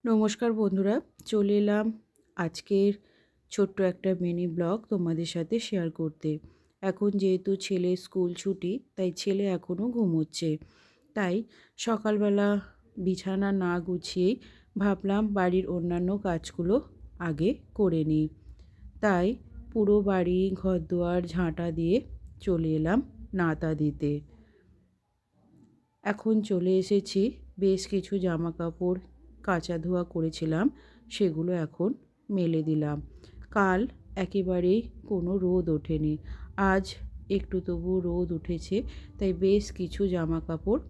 নমস্কার বন্ধুরা, চলে এলাম আজকের ছোট্ট একটা মিনি ব্লগ তোমাদের সাথে শেয়ার করতে। এখন যেহেতু ছেলের স্কুল ছুটি, তাই ছেলে এখনও ঘুমোচ্ছে। তাই সকালবেলা বিছানা না গুছিয়েই ভাবলাম বাড়ির অন্যান্য কাজগুলো আগে করে নিই। তাই পুরো বাড়ি ঘরদুয়ার ঝাঁটা দিয়ে চলে এলাম নাতা দিতে। এখন চলে এসেছি, বেশ কিছু জামা কাপড় কাচা ধোয়া করেছিলাম, সেগুলো এখন মেলে দিলাম। কাল একেবারেই কোনো রোদ ওঠেনি, আজ একটু তবু রোদ উঠেছে, তাই বেশ কিছু জামা কাপড়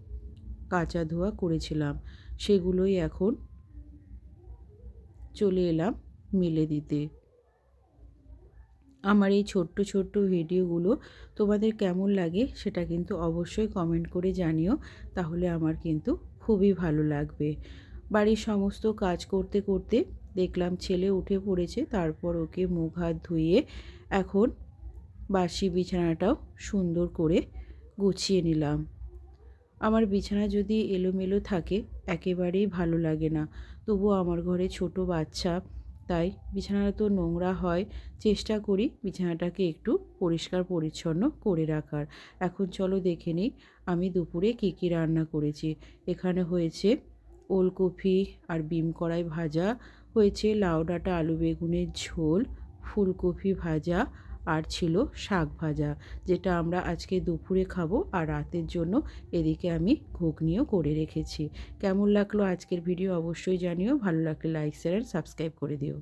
কাচা ধোয়া করেছিলাম, সেগুলোই এখন চলে এলাম মেলে দিতে। আমার এই ছোট্ট ছোট্ট ভিডিওগুলো তোমাদের কেমন লাগে সেটা কিন্তু অবশ্যই কমেন্ট করে জানিও, তাহলে আমার কিন্তু খুবই ভালো লাগবে। বাড়ির সমস্ত কাজ করতে করতে দেখলাম ছেলে উঠে পড়েছে, তারপর ওকে মুখ হাত ধুইয়ে এখন বাসি বিছানাটাও সুন্দর করে গুছিয়ে নিলাম। আমার বিছানা যদি এলোমেলো থাকে একেবারেই ভালো লাগে না, তবুও আমার ঘরে ছোট বাচ্চা, তাই বিছানাটা তো নোংরা হয়, চেষ্টা করি বিছানাটাকে একটু পরিষ্কার পরিচ্ছন্ন করে রাখার। এখন চলো দেখে নিই আমি দুপুরে কী কী রান্না করেছি। এখানে হয়েছে ওলকপি আর বিম কড়াই ভাজা, হয়েছে লাউ ডাঁটা আলু বেগুনের ঝোল, ফুলকপি ভাজা, আর ছিল শাক ভাজা, যেটা আমরা আজকে দুপুরে খাবো। আর রাতের জন্য এদিকে আমি ঘুগনিও করে রেখেছি। কেমন লাগলো আজকের ভিডিও অবশ্যই জানিও, ভালো লাগলে লাইক শেয়ার অ্যান্ড সাবস্ক্রাইব করে দিও।